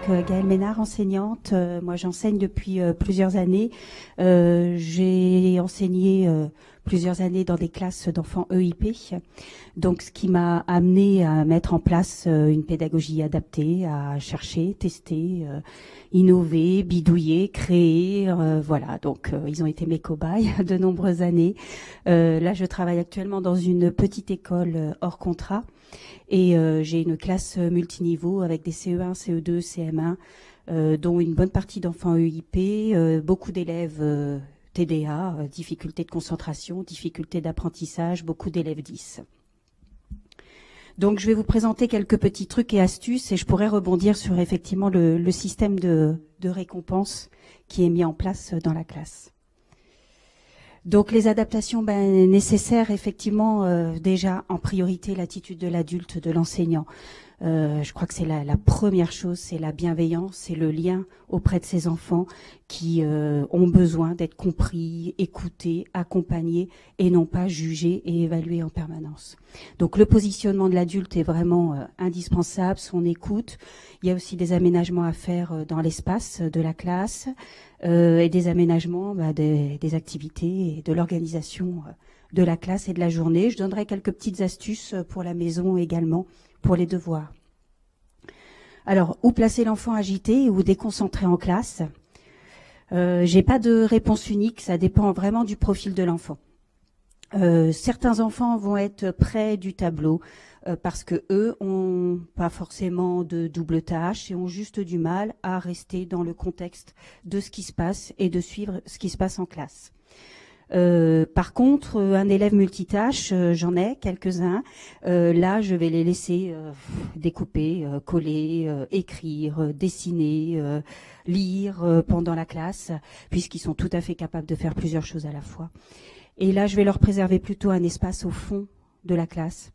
donc Gaëlle Ménard, enseignante. Moi, j'enseigne depuis plusieurs années. J'ai enseigné plusieurs années dans des classes d'enfants EIP. Donc, ce qui m'a amené à mettre en place une pédagogie adaptée, à chercher, tester, innover, bidouiller, créer. Voilà, donc ils ont été mes cobayes de nombreuses années. Là, je travaille actuellement dans une petite école hors contrat. Et j'ai une classe multiniveau avec des CE1, CE2, CM1, dont une bonne partie d'enfants EIP, beaucoup d'élèves TDA, difficultés de concentration, difficultés d'apprentissage, beaucoup d'élèves 10. Donc je vais vous présenter quelques petits trucs et astuces et je pourrais rebondir sur effectivement le système de récompense qui est mis en place dans la classe. Donc les adaptations nécessaires, effectivement, déjà en priorité l'attitude de l'adulte, de l'enseignant. Je crois que c'est la première chose, c'est la bienveillance, c'est le lien auprès de ces enfants qui ont besoin d'être compris, écoutés, accompagnés et non pas jugés et évalués en permanence. Donc le positionnement de l'adulte est vraiment indispensable, son écoute. Il y a aussi des aménagements à faire dans l'espace de la classe et des aménagements des activités et de l'organisation de la classe et de la journée. Je donnerai quelques petites astuces pour la maison également, pour les devoirs. Alors, où placer l'enfant agité ou déconcentré en classe? J'ai pas de réponse unique, ça dépend vraiment du profil de l'enfant. Certains enfants vont être près du tableau parce que eux ont pas forcément de double tâche et ont juste du mal à rester dans le contexte de ce qui se passe et de suivre ce qui se passe en classe. Par contre, un élève multitâche, j'en ai quelques-uns. Là, je vais les laisser découper, coller, écrire, dessiner, lire pendant la classe, puisqu'ils sont tout à fait capables de faire plusieurs choses à la fois. Et là, je vais leur préserver plutôt un espace au fond de la classe,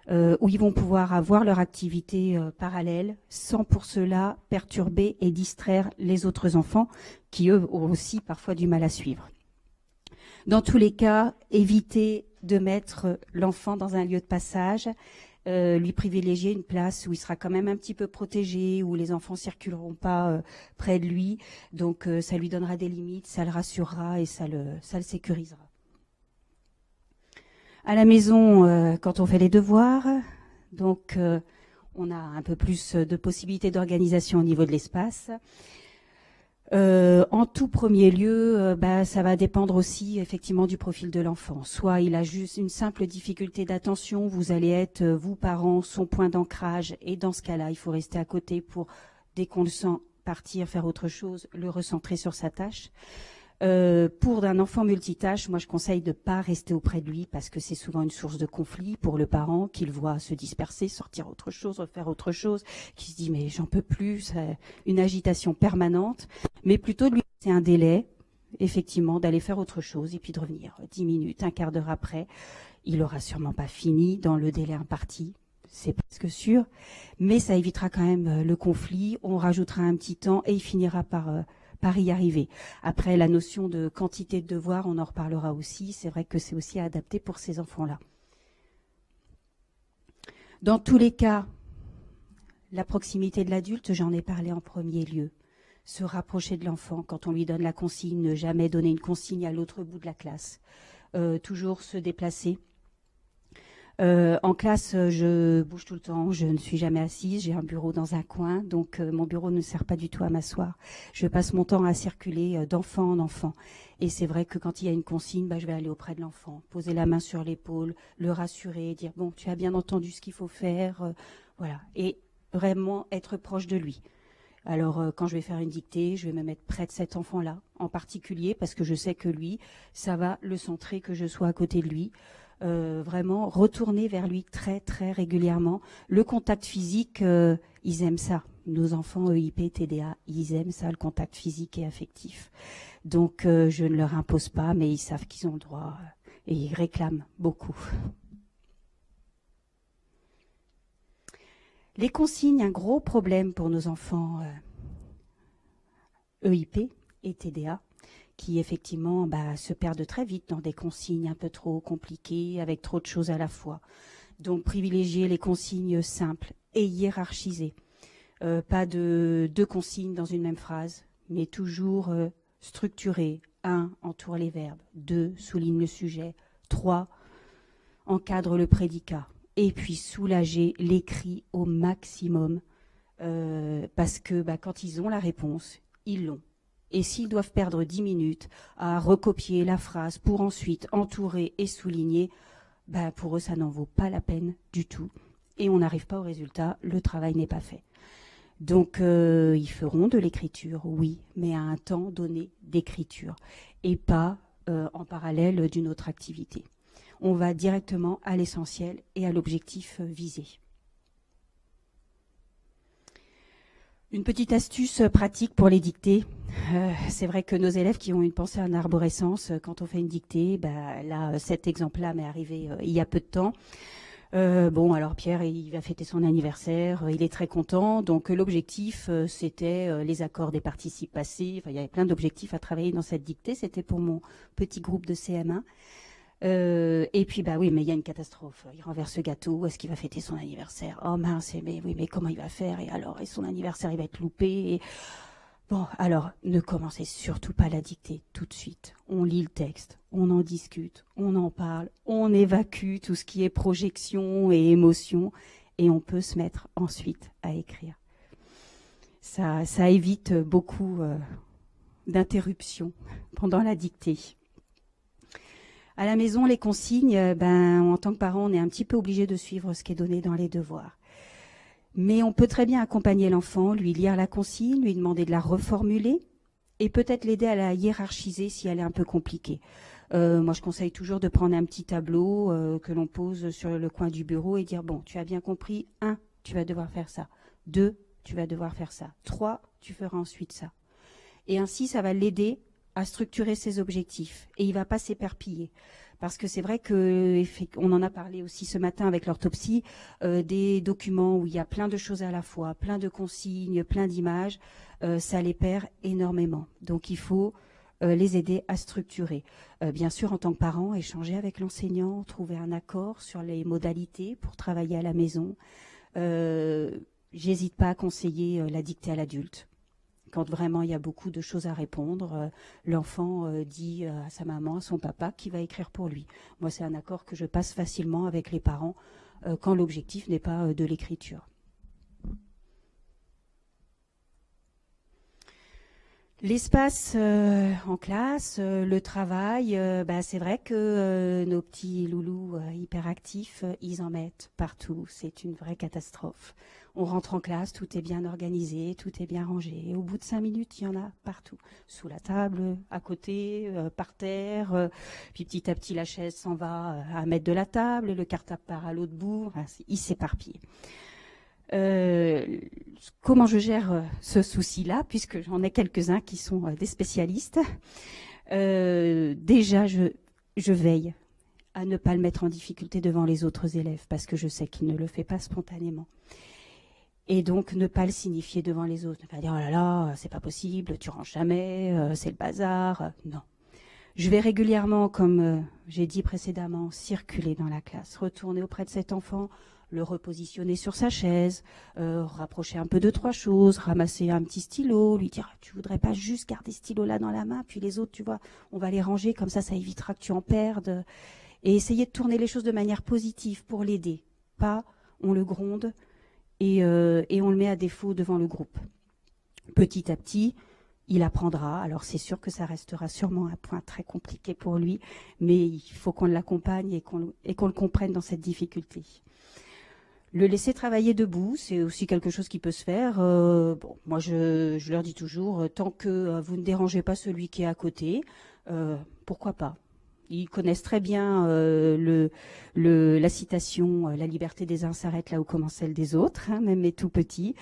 où ils vont pouvoir avoir leur activité parallèle, sans pour cela perturber et distraire les autres enfants, qui eux ont aussi parfois du mal à suivre. Dans tous les cas, évitez de mettre l'enfant dans un lieu de passage, lui privilégier une place où il sera quand même un petit peu protégé, où les enfants circuleront pas près de lui. Donc ça lui donnera des limites, ça le rassurera et ça le sécurisera. À la maison, quand on fait les devoirs, donc on a un peu plus de possibilités d'organisation au niveau de l'espace. En tout premier lieu, ça va dépendre aussi effectivement du profil de l'enfant. Soit il a juste une simple difficulté d'attention, vous allez être, vous parents, son point d'ancrage, et dans ce cas-là, il faut rester à côté pour, dès qu'on le sent partir, faire autre chose, le recentrer sur sa tâche. Pour un enfant multitâche, moi je conseille de pas rester auprès de lui parce que c'est souvent une source de conflit pour le parent qui le voit se disperser, sortir autre chose, refaire autre chose, qui se dit mais j'en peux plus, c'est une agitation permanente, mais plutôt de lui c'est un délai effectivement d'aller faire autre chose et puis de revenir 10 minutes, un quart d'heure après. Il aura sûrement pas fini dans le délai imparti. C'est presque sûr, mais ça évitera quand même le conflit, on rajoutera un petit temps et il finira par y arriver. Après, la notion de quantité de devoirs, on en reparlera aussi. C'est vrai que c'est aussi adapté pour ces enfants-là. Dans tous les cas, la proximité de l'adulte, j'en ai parlé en premier lieu. Se rapprocher de l'enfant quand on lui donne la consigne, ne jamais donner une consigne à l'autre bout de la classe. Toujours se déplacer. En classe, je bouge tout le temps, je ne suis jamais assise, j'ai un bureau dans un coin, donc mon bureau ne sert pas du tout à m'asseoir. Je passe mon temps à circuler d'enfant en enfant. Et c'est vrai que quand il y a une consigne, je vais aller auprès de l'enfant, poser la main sur l'épaule, le rassurer, dire « bon, tu as bien entendu ce qu'il faut faire », voilà. Et vraiment être proche de lui. Alors, quand je vais faire une dictée, je vais me mettre près de cet enfant-là, en particulier, parce que je sais que lui, ça va le centrer, que je sois à côté de lui. Vraiment retourner vers lui très très régulièrement. Le contact physique, ils aiment ça. Nos enfants EIP, TDA, ils aiment ça, le contact physique et affectif. Donc je ne leur impose pas, mais ils savent qu'ils ont le droit et ils réclament beaucoup. Les consignes, un gros problème pour nos enfants EIP et TDA, qui effectivement se perdent très vite dans des consignes un peu trop compliquées, avec trop de choses à la fois. Donc privilégier les consignes simples et hiérarchisées. Pas de deux consignes dans une même phrase, mais toujours structuré. 1, entoure les verbes. 2, souligne le sujet. 3, encadre le prédicat. Et puis soulager l'écrit au maximum, parce que quand ils ont la réponse, ils l'ont. Et s'ils doivent perdre 10 minutes à recopier la phrase pour ensuite entourer et souligner, pour eux, ça n'en vaut pas la peine du tout. Et on n'arrive pas au résultat, le travail n'est pas fait. Donc, ils feront de l'écriture, oui, mais à un temps donné d'écriture, et pas en parallèle d'une autre activité. On va directement à l'essentiel et à l'objectif visé. Une petite astuce pratique pour les dictées. C'est vrai que nos élèves qui ont une pensée en arborescence, quand on fait une dictée, là, cet exemple-là m'est arrivé il y a peu de temps. Alors Pierre, il va fêter son anniversaire, il est très content. Donc l'objectif, c'était les accords des participes passés. Enfin, il y avait plein d'objectifs à travailler dans cette dictée. C'était pour mon petit groupe de CM1. Et puis oui, mais il y a une catastrophe. Il renverse ce gâteau. Est-ce qu'il va fêter son anniversaire? Oh mince, mais oui, mais comment il va faire? Et son anniversaire, il va être loupé. Bon, alors, ne commencez surtout pas la dictée tout de suite. On lit le texte, on en discute, on en parle, on évacue tout ce qui est projection et émotion, et on peut se mettre ensuite à écrire. Ça évite beaucoup d'interruptions pendant la dictée. À la maison, les consignes, en tant que parent, on est un petit peu obligé de suivre ce qui est donné dans les devoirs. Mais on peut très bien accompagner l'enfant, lui lire la consigne, lui demander de la reformuler et peut-être l'aider à la hiérarchiser si elle est un peu compliquée. Moi, je conseille toujours de prendre un petit tableau que l'on pose sur le coin du bureau et dire, bon, tu as bien compris, 1, tu vas devoir faire ça. 2, tu vas devoir faire ça. 3, tu feras ensuite ça. Et ainsi, ça va l'aider à structurer ses objectifs et il ne va pas s'éparpiller. Parce que c'est vrai qu'on en a parlé aussi ce matin avec l'orthopsie, des documents où il y a plein de choses à la fois, plein de consignes, plein d'images, ça les perd énormément. Donc il faut les aider à structurer. Bien sûr, en tant que parent, échanger avec l'enseignant, trouver un accord sur les modalités pour travailler à la maison. J'hésite pas à conseiller la dictée à l'adulte. Quand vraiment il y a beaucoup de choses à répondre, l'enfant dit à sa maman, à son papa, qui va écrire pour lui. Moi, c'est un accord que je passe facilement avec les parents quand l'objectif n'est pas de l'écriture. L'espace en classe, le travail, c'est vrai que nos petits loulous hyperactifs, ils en mettent partout. C'est une vraie catastrophe. On rentre en classe, tout est bien organisé, tout est bien rangé. Et au bout de 5 minutes, il y en a partout. Sous la table, à côté, par terre. Puis petit à petit, la chaise s'en va à 1 mètre de la table, le cartable part à l'autre bout. Il s'éparpille. Comment je gère ce souci-là, puisque j'en ai quelques-uns qui sont des spécialistes. Déjà, je veille à ne pas le mettre en difficulté devant les autres élèves, parce que je sais qu'il ne le fait pas spontanément. Et donc, ne pas le signifier devant les autres. Ne pas dire, oh là là, c'est pas possible, tu ranges jamais, c'est le bazar. Non. Je vais régulièrement, comme j'ai dit précédemment, circuler dans la classe, retourner auprès de cet enfant, le repositionner sur sa chaise, rapprocher un peu de 3 choses, ramasser un petit stylo, lui dire, tu voudrais pas juste garder ce stylo-là dans la main, puis les autres, tu vois, on va les ranger, comme ça évitera que tu en perdes. Et essayer de tourner les choses de manière positive pour l'aider. Pas, on le gronde, et on le met à défaut devant le groupe. Petit à petit, il apprendra. Alors c'est sûr que ça restera sûrement un point très compliqué pour lui, mais il faut qu'on l'accompagne et qu'on le comprenne dans cette difficulté. Le laisser travailler debout, c'est aussi quelque chose qui peut se faire. Moi je leur dis toujours, tant que vous ne dérangez pas celui qui est à côté, pourquoi pas. Ils connaissent très bien la citation « La liberté des uns s'arrête là où commence celle des autres », même les tout petits.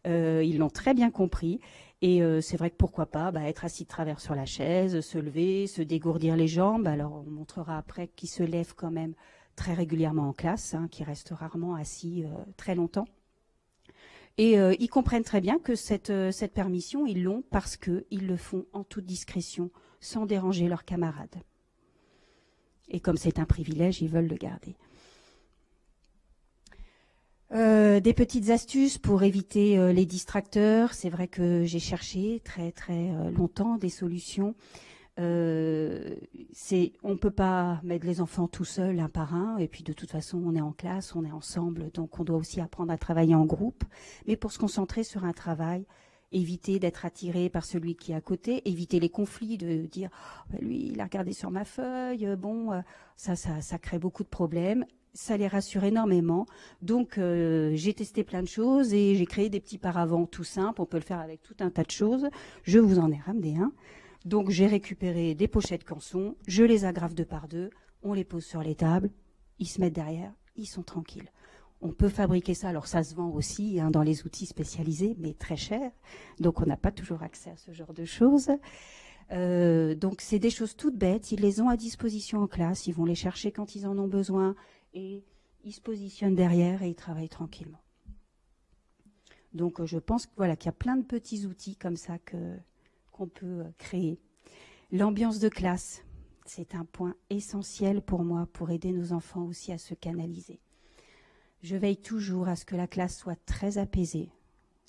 Ils l'ont très bien compris. Et c'est vrai que pourquoi pas être assis de travers sur la chaise, se lever, se dégourdir les jambes. Alors on montrera après qu'ils se lèvent quand même très régulièrement en classe, qu'ils restent rarement assis très longtemps. Et ils comprennent très bien que cette permission, ils l'ont parce qu'ils le font en toute discrétion, sans déranger leurs camarades. Et comme c'est un privilège, ils veulent le garder. Des petites astuces pour éviter les distracteurs. C'est vrai que j'ai cherché très très longtemps des solutions. On peut pas mettre les enfants tout seuls, un par un, et puis de toute façon on est en classe, on est ensemble, donc on doit aussi apprendre à travailler en groupe. Mais pour se concentrer sur un travail, éviter d'être attiré par celui qui est à côté, éviter les conflits, de dire oh, lui il a regardé sur ma feuille, ça crée beaucoup de problèmes. Ça les rassure énormément. Donc, j'ai testé plein de choses et j'ai créé des petits paravents tout simples. On peut le faire avec tout un tas de choses. Je vous en ai ramené un. Donc, j'ai récupéré des pochettes canson. Je les agrafe deux par deux. On les pose sur les tables. Ils se mettent derrière. Ils sont tranquilles. On peut fabriquer ça. Alors, ça se vend aussi dans les outils spécialisés, mais très cher. Donc, on n'a pas toujours accès à ce genre de choses. Donc, c'est des choses toutes bêtes. Ils les ont à disposition en classe. Ils vont les chercher quand ils en ont besoin. Et ils se positionnent derrière et ils travaillent tranquillement. Donc je pense qu'il y a plein de petits outils comme ça qu'on peut créer. L'ambiance de classe, c'est un point essentiel pour moi pour aider nos enfants aussi à se canaliser. Je veille toujours à ce que la classe soit très apaisée,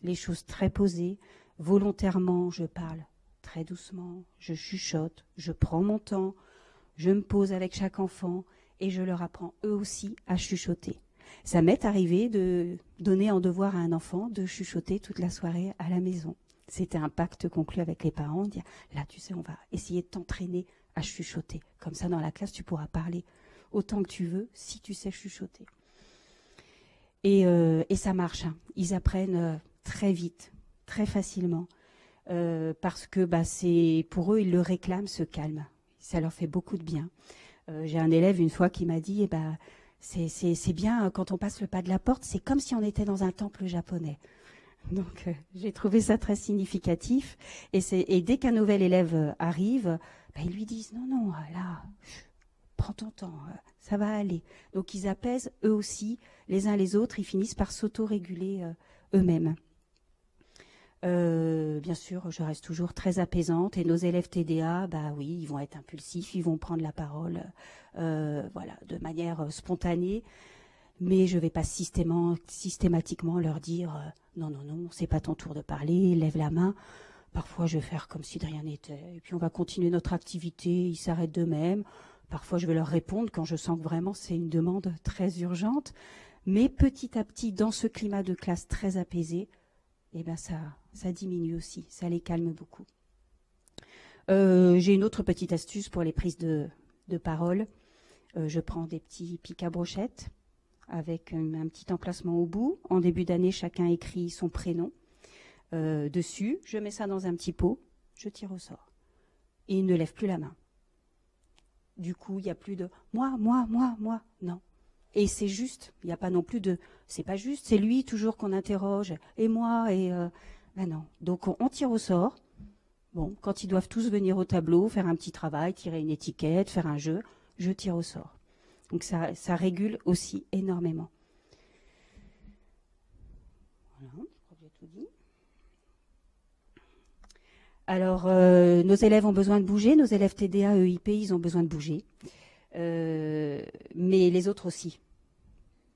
les choses très posées. Volontairement, je parle très doucement, je chuchote, je prends mon temps, je me pose avec chaque enfant. Et je leur apprends eux aussi à chuchoter. Ça m'est arrivé de donner en devoir à un enfant de chuchoter toute la soirée à la maison. C'était un pacte conclu avec les parents. Dire, là, tu sais, on va essayer de t'entraîner à chuchoter. Comme ça, dans la classe, tu pourras parler autant que tu veux si tu sais chuchoter. Et ça marche. Hein. Ils apprennent très vite, très facilement. Parce que c'est pour eux, ils le réclament, ce calme. Ça leur fait beaucoup de bien. J'ai un élève une fois qui m'a dit c'est bien quand on passe le pas de la porte, c'est comme si on était dans un temple japonais. Donc j'ai trouvé ça très significatif. Et dès qu'un nouvel élève arrive, ils lui disent non, là, prends ton temps, ça va aller. Donc ils apaisent eux aussi, les uns les autres, ils finissent par s'auto-réguler eux-mêmes. Bien sûr, je reste toujours très apaisante et nos élèves TDA, oui, ils vont être impulsifs, ils vont prendre la parole, de manière spontanée, mais je ne vais pas systématiquement leur dire non, c'est pas ton tour de parler, lève la main. Parfois, je vais faire comme si de rien n'était, et puis on va continuer notre activité, ils s'arrêtent d'eux-mêmes. Parfois, je vais leur répondre quand je sens que vraiment c'est une demande très urgente, mais petit à petit, dans ce climat de classe très apaisé, ça diminue aussi, ça les calme beaucoup. J'ai une autre petite astuce pour les prises de parole. Je prends des petits pics à brochettes avec un petit emplacement au bout. En début d'année, chacun écrit son prénom dessus. Je mets ça dans un petit pot, je tire au sort. Et il ne lève plus la main. Du coup, il n'y a plus de « moi », non. Et c'est juste, il n'y a pas non plus de « c'est pas juste, c'est lui toujours qu'on interroge, et moi, et… non. Donc on tire au sort. Bon, quand ils doivent tous venir au tableau, faire un petit travail, tirer une étiquette, faire un jeu, je tire au sort. Donc ça régule aussi énormément. Voilà, je crois que j'ai tout dit. Alors, nos élèves ont besoin de bouger, nos élèves TDA, EIP, ils ont besoin de bouger. Mais les autres aussi.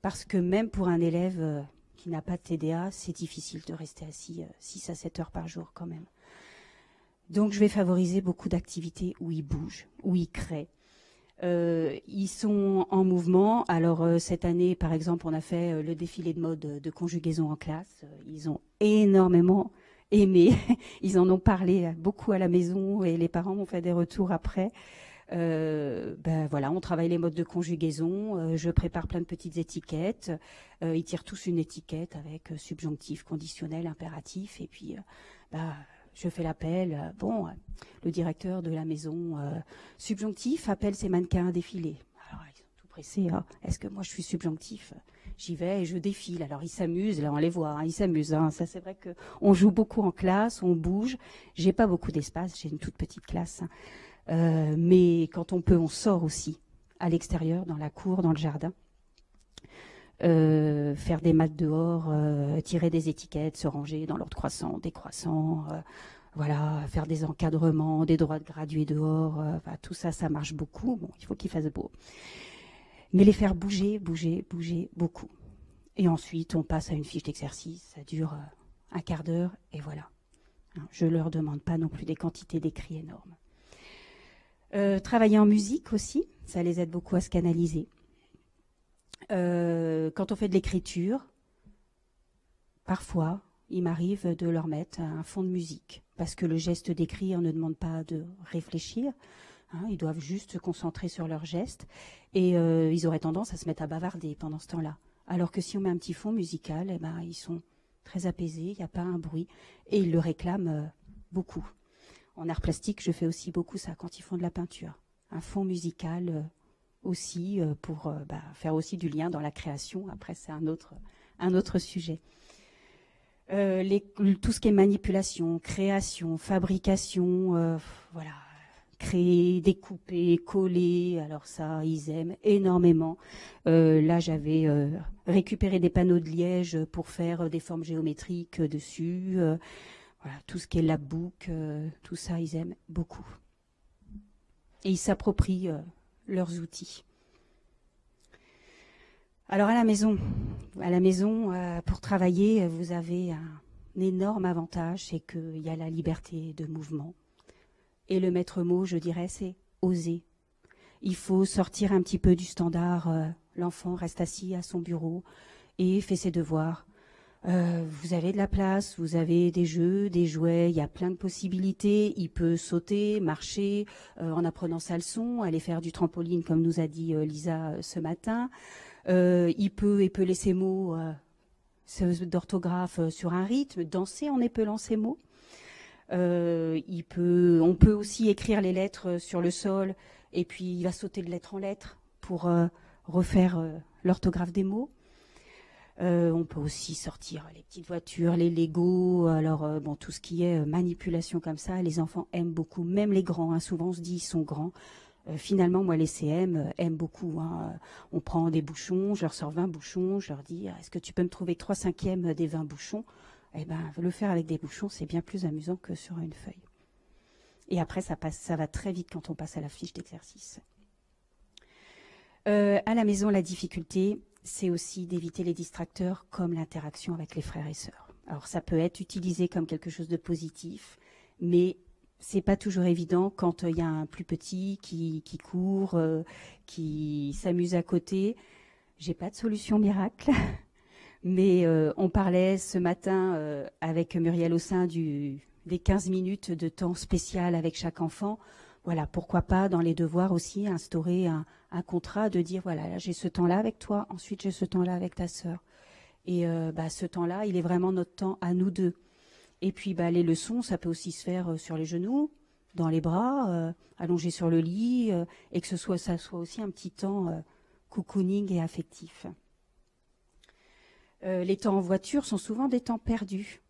Parce que même pour un élève qui n'a pas de TDA, c'est difficile de rester assis 6 à 7 heures par jour quand même. Donc je vais favoriser beaucoup d'activités où ils bougent, où ils créent. Ils sont en mouvement. Alors cette année, par exemple, on a fait le défilé de mode de conjugaison en classe. Ils ont énormément aimé. Ils en ont parlé beaucoup à la maison et les parents m'ont fait des retours après. On travaille les modes de conjugaison, je prépare plein de petites étiquettes, ils tirent tous une étiquette avec subjonctif, conditionnel, impératif, et puis je fais l'appel, le directeur de la maison subjonctif appelle ses mannequins à défiler. Alors ils sont tout pressés, hein. Est-ce que moi je suis subjonctif? J'y vais et je défile. Alors ils s'amusent, là on les voit, hein, ils s'amusent. Hein. Ça c'est vrai qu'on joue beaucoup en classe, on bouge. J'ai pas beaucoup d'espace, j'ai une toute petite classe. Hein. Mais quand on peut, on sort aussi à l'extérieur, dans la cour, dans le jardin. Faire des maths dehors, tirer des étiquettes, se ranger dans l'ordre croissant, décroissant, faire des encadrements, des droites graduées dehors, tout ça, ça marche beaucoup. Bon, il faut qu'il fasse beau. Mais les faire bouger beaucoup. Et ensuite, on passe à une fiche d'exercice. Ça dure un quart d'heure et voilà. Je ne leur demande pas non plus des quantités d'écrits énormes. Travailler en musique aussi, ça les aide beaucoup à se canaliser. Quand on fait de l'écriture, parfois, il m'arrive de leur mettre un fond de musique, parce que le geste d'écrire ne demande pas de réfléchir. Ils doivent juste se concentrer sur leurs gestes, et ils auraient tendance à se mettre à bavarder pendant ce temps-là. Alors que si on met un petit fond musical, eh ben, ils sont très apaisés, il n'y a pas un bruit, et ils le réclament beaucoup. En art plastique, je fais aussi beaucoup ça quand ils font de la peinture. Un fond musical aussi pour faire aussi du lien dans la création. Après, c'est un autre sujet. Tout ce qui est manipulation, création, fabrication, voilà, créer, découper, coller, alors ça, ils aiment énormément. Là, j'avais récupéré des panneaux de liège pour faire des formes géométriques dessus. Voilà, tout ce qui est labbook, tout ça, ils aiment beaucoup. Et ils s'approprient leurs outils. Alors à la maison, pour travailler, vous avez un énorme avantage, c'est qu'il y a la liberté de mouvement. Et le maître mot, je dirais, c'est oser. Il faut sortir un petit peu du standard. L'enfant reste assis à son bureau et fait ses devoirs. Vous avez de la place, vous avez des jeux, des jouets, il y a plein de possibilités. Il peut sauter, marcher en apprenant sa leçon, aller faire du trampoline comme nous a dit Lisa ce matin. Il peut épeler ses mots d'orthographe sur un rythme, danser en épelant ses mots. On peut aussi écrire les lettres sur le sol et puis il va sauter de lettre en lettre pour refaire l'orthographe des mots. On peut aussi sortir les petites voitures, les Lego, alors tout ce qui est manipulation comme ça, les enfants aiment beaucoup, même les grands, souvent on se dit ils sont grands. Finalement, moi, les CM aiment beaucoup. On prend des bouchons, je leur sors 20 bouchons, je leur dis est-ce que tu peux me trouver 3/5 des 20 bouchons? Eh ben, le faire avec des bouchons, c'est bien plus amusant que sur une feuille. Et après, ça va très vite quand on passe à la fiche d'exercice. À la maison, la difficulté, c'est aussi d'éviter les distracteurs comme l'interaction avec les frères et sœurs. Alors, ça peut être utilisé comme quelque chose de positif, mais c'est pas toujours évident quand il y a un plus petit qui court, qui s'amuse à côté. J'ai pas de solution miracle. Mais on parlait ce matin avec Muriel Aussin des 15 minutes de temps spécial avec chaque enfant. Voilà, pourquoi pas dans les devoirs aussi instaurer un contrat de dire voilà, là, j'ai ce temps-là avec toi, ensuite j'ai ce temps-là avec ta sœur. Et ce temps-là, il est vraiment notre temps à nous deux. Et puis les leçons, ça peut aussi se faire sur les genoux, dans les bras, allongé sur le lit, et que ça soit aussi un petit temps cocooning et affectif. Les temps en voiture sont souvent des temps perdus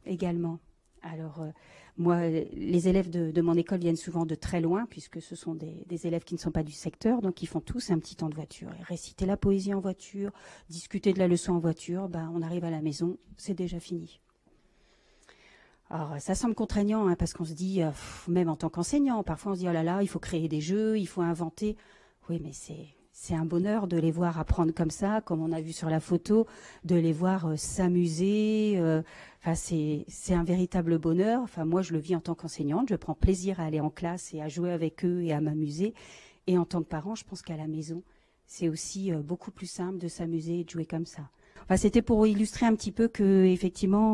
également. Alors, moi, les élèves de mon école viennent souvent de très loin, puisque ce sont des élèves qui ne sont pas du secteur, donc ils font tous un petit temps de voiture. Et réciter la poésie en voiture, discuter de la leçon en voiture, on arrive à la maison, c'est déjà fini. Alors, ça semble contraignant, parce qu'on se dit, même en tant qu'enseignant, parfois on se dit, oh là là, il faut créer des jeux, il faut inventer. Oui, mais c'est un bonheur de les voir apprendre comme ça, comme on a vu sur la photo, de les voir s'amuser. C'est un véritable bonheur. Enfin, moi, je le vis en tant qu'enseignante. Je prends plaisir à aller en classe et à jouer avec eux et à m'amuser. Et en tant que parent, je pense qu'à la maison, c'est aussi beaucoup plus simple de s'amuser et de jouer comme ça. Enfin, c'était pour illustrer un petit peu que, effectivement,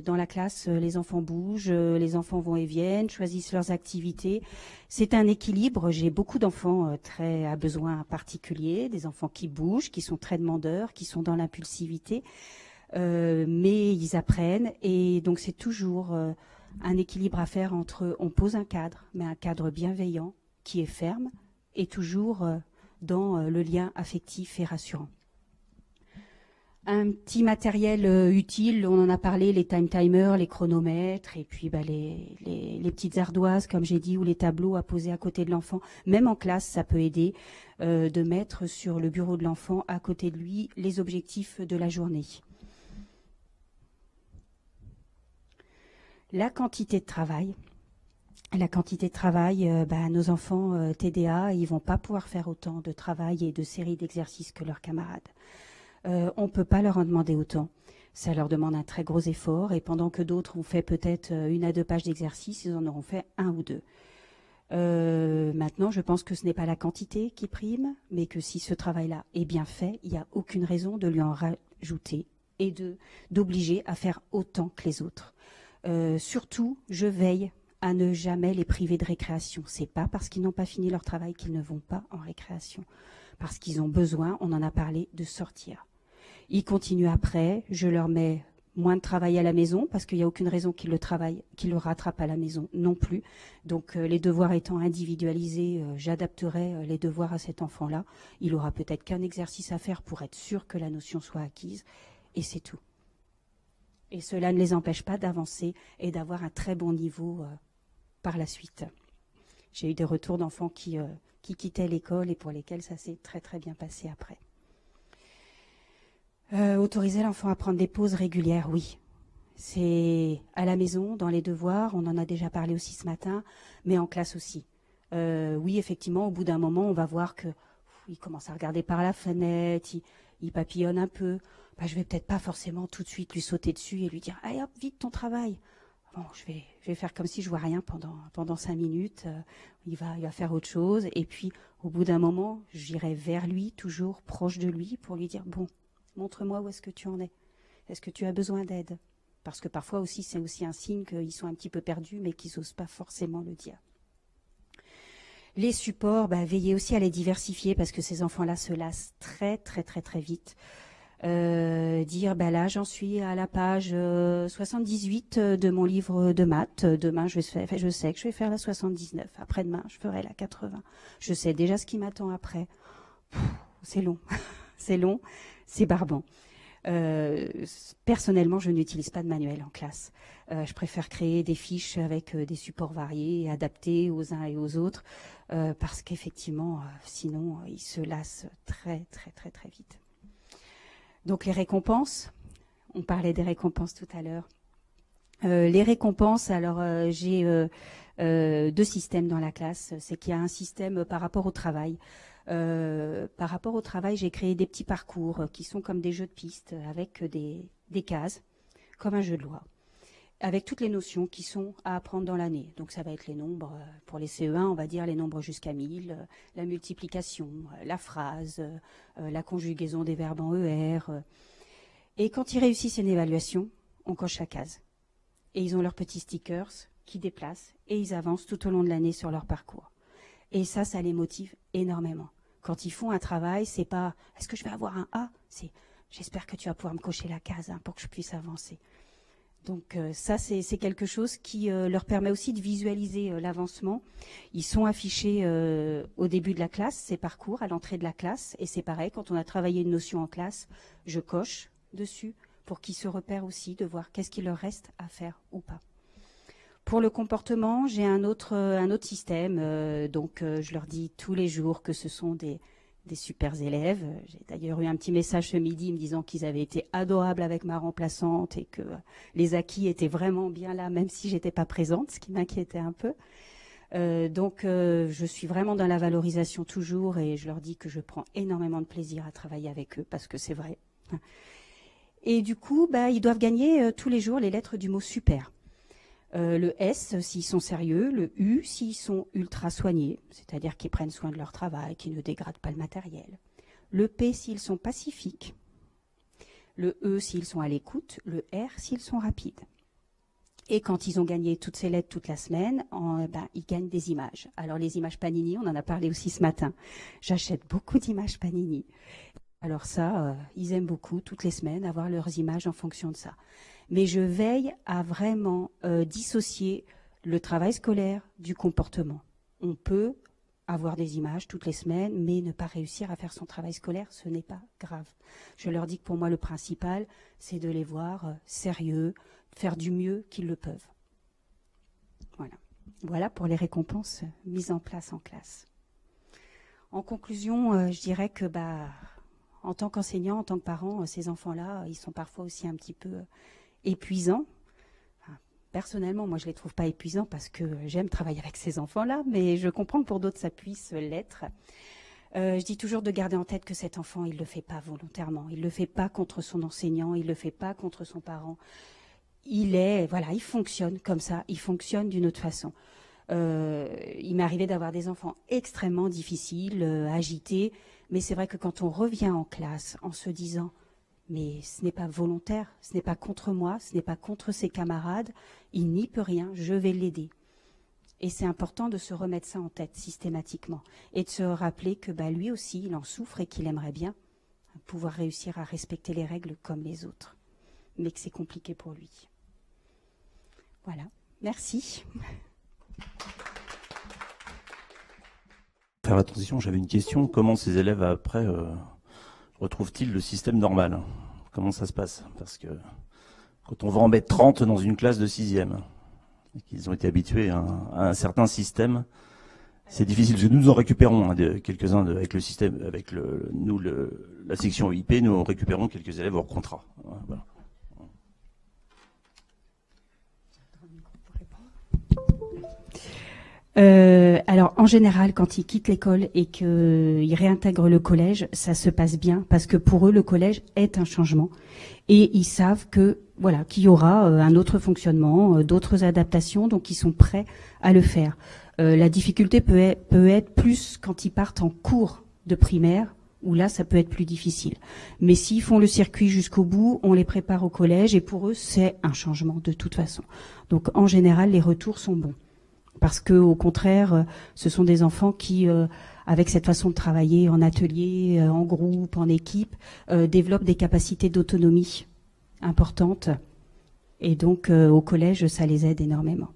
dans la classe, les enfants bougent, les enfants vont et viennent, choisissent leurs activités. C'est un équilibre. J'ai beaucoup d'enfants à besoins particuliers, des enfants qui bougent, qui sont très demandeurs, qui sont dans l'impulsivité, mais ils apprennent. Et donc, c'est toujours un équilibre à faire entre, on pose un cadre, mais un cadre bienveillant, qui est ferme, et toujours dans le lien affectif et rassurant. Un petit matériel utile, on en a parlé, les time timers, les chronomètres, et puis les petites ardoises, comme j'ai dit, ou les tableaux à poser à côté de l'enfant. Même en classe, ça peut aider de mettre sur le bureau de l'enfant, à côté de lui, les objectifs de la journée. La quantité de travail. Nos enfants TDA, ils vont pas pouvoir faire autant de travail et de séries d'exercices que leurs camarades. On ne peut pas leur en demander autant. Ça leur demande un très gros effort et pendant que d'autres ont fait peut-être 1 à 2 pages d'exercice, ils en auront fait 1 ou 2. Maintenant, je pense que ce n'est pas la quantité qui prime, mais que si ce travail-là est bien fait, il n'y a aucune raison de lui en rajouter et d'obliger à faire autant que les autres. Surtout, je veille à ne jamais les priver de récréation. C'est pas parce qu'ils n'ont pas fini leur travail qu'ils ne vont pas en récréation. Parce qu'ils ont besoin, on en a parlé, de sortir. Ils continuent après, je leur mets moins de travail à la maison, parce qu'il n'y a aucune raison qu'ils le rattrapent à la maison non plus. Donc les devoirs étant individualisés, j'adapterai les devoirs à cet enfant-là. Il aura peut-être qu'un exercice à faire pour être sûr que la notion soit acquise, et c'est tout. Et cela ne les empêche pas d'avancer et d'avoir un très bon niveau par la suite. J'ai eu des retours d'enfants qui quittaient l'école et pour lesquels ça s'est très très bien passé après. Autoriser l'enfant à prendre des pauses régulières, oui. C'est à la maison, dans les devoirs, on en a déjà parlé aussi ce matin, mais en classe aussi. Oui, effectivement, au bout d'un moment, on va voir que il commence à regarder par la fenêtre, il papillonne un peu. Bah, je vais peut-être pas forcément tout de suite lui sauter dessus et lui dire « Allez hop, vite ton travail !» Bon, je vais faire comme si je vois rien pendant 5 minutes. Il va faire autre chose. Et puis, au bout d'un moment, j'irai vers lui, toujours proche de lui, pour lui dire « Bon, montre-moi où est-ce que tu en es. Est-ce que tu as besoin d'aide ?» Parce que parfois aussi, c'est aussi un signe qu'ils sont un petit peu perdus, mais qu'ils n'osent pas forcément le dire. Les supports, veillez aussi à les diversifier, parce que ces enfants-là se lassent très, très, très, très vite. Dire, là, j'en suis à la page 78 de mon livre de maths. Demain, je sais que je vais faire la 79. Après-demain, je ferai la 80. Je sais déjà ce qui m'attend après. C'est long. C'est long. C'est barbant. Personnellement, je n'utilise pas de manuel en classe. Je préfère créer des fiches avec des supports variés et adaptés aux uns et aux autres parce qu'effectivement, sinon, ils se lassent très, très, très, très vite. Donc, les récompenses. On parlait des récompenses tout à l'heure. Les récompenses, alors j'ai 2 systèmes dans la classe. C'est qu'il y a un système par rapport au travail. Par rapport au travail, j'ai créé des petits parcours qui sont comme des jeux de pistes avec des cases, comme un jeu de loi, avec toutes les notions qui sont à apprendre dans l'année. Donc ça va être les nombres, pour les CE1, on va dire les nombres jusqu'à 1000, la multiplication, la phrase, la conjugaison des verbes en ER. Et quand ils réussissent une évaluation, on coche la case. Et ils ont leurs petits stickers qui déplacent et ils avancent tout au long de l'année sur leur parcours. Et ça les motive énormément. Quand ils font un travail, c'est pas « est-ce que je vais avoir un A ?» C'est « j'espère que tu vas pouvoir me cocher la case pour que je puisse avancer ». Donc ça, c'est quelque chose qui leur permet aussi de visualiser l'avancement. Ils sont affichés au début de la classe, ces parcours, à l'entrée de la classe. Et c'est pareil, quand on a travaillé une notion en classe, je coche dessus pour qu'ils se repèrent aussi, de voir qu'est-ce qu'il leur reste à faire ou pas. Pour le comportement, j'ai un autre système. Je leur dis tous les jours que ce sont des super élèves. J'ai d'ailleurs eu un petit message ce midi me disant qu'ils avaient été adorables avec ma remplaçante et que les acquis étaient vraiment bien là, même si j'étais pas présente, ce qui m'inquiétait un peu. Je suis vraiment dans la valorisation toujours et je leur dis que je prends énormément de plaisir à travailler avec eux parce que c'est vrai. Et du coup, ils doivent gagner tous les jours les lettres du mot super. Le S s'ils sont sérieux, le U s'ils sont ultra soignés, c'est-à-dire qu'ils prennent soin de leur travail, qu'ils ne dégradent pas le matériel. Le P s'ils sont pacifiques, le E s'ils sont à l'écoute, le R s'ils sont rapides. Et quand ils ont gagné toutes ces lettres toute la semaine, ils gagnent des images. Alors les images Panini, on en a parlé aussi ce matin. J'achète beaucoup d'images Panini. Alors ça, ils aiment beaucoup toutes les semaines avoir leurs images en fonction de ça. Mais je veille à vraiment dissocier le travail scolaire du comportement. On peut avoir des images toutes les semaines, mais ne pas réussir à faire son travail scolaire, ce n'est pas grave. Je leur dis que pour moi, le principal, c'est de les voir sérieux, faire du mieux qu'ils le peuvent. Voilà pour les récompenses mises en place en classe. En conclusion, je dirais que en tant qu'enseignant, en tant que parent, ces enfants-là, ils sont parfois aussi un petit peu épuisants. Personnellement, moi, je ne les trouve pas épuisants parce que j'aime travailler avec ces enfants-là, mais je comprends que pour d'autres, ça puisse l'être. Je dis toujours de garder en tête que cet enfant, il ne le fait pas volontairement. Il ne le fait pas contre son enseignant, il ne le fait pas contre son parent. Il fonctionne comme ça, il fonctionne d'une autre façon. Il m'est arrivé d'avoir des enfants extrêmement difficiles, agités, mais c'est vrai que quand on revient en classe en se disant « mais ce n'est pas volontaire, ce n'est pas contre moi, ce n'est pas contre ses camarades, il n'y peut rien, je vais l'aider ». Et c'est important de se remettre ça en tête systématiquement et de se rappeler que lui aussi, il en souffre et qu'il aimerait bien pouvoir réussir à respecter les règles comme les autres, mais que c'est compliqué pour lui. Voilà, merci. Faire la transition, j'avais une question. Comment ces élèves, après, retrouvent-ils le système normal? Comment ça se passe? Parce que quand on va en mettre 30 dans une classe de 6e, et qu'ils ont été habitués à un certain système, c'est difficile. Parce que nous en récupérons quelques-uns avec le système, avec la section EIP, nous récupérons quelques élèves hors contrat. Voilà. Alors, en général, quand ils quittent l'école et qu'ils réintègrent le collège, ça se passe bien parce que pour eux, le collège est un changement et ils savent que qu'il y aura un autre fonctionnement, d'autres adaptations, donc ils sont prêts à le faire. La difficulté peut être plus quand ils partent en cours de primaire, où là, ça peut être plus difficile. Mais s'ils font le circuit jusqu'au bout, on les prépare au collège et pour eux, c'est un changement de toute façon. Donc, en général, les retours sont bons. Parce que, au contraire, ce sont des enfants qui, avec cette façon de travailler en atelier, en groupe, en équipe, développent des capacités d'autonomie importantes. Et donc, au collège, ça les aide énormément.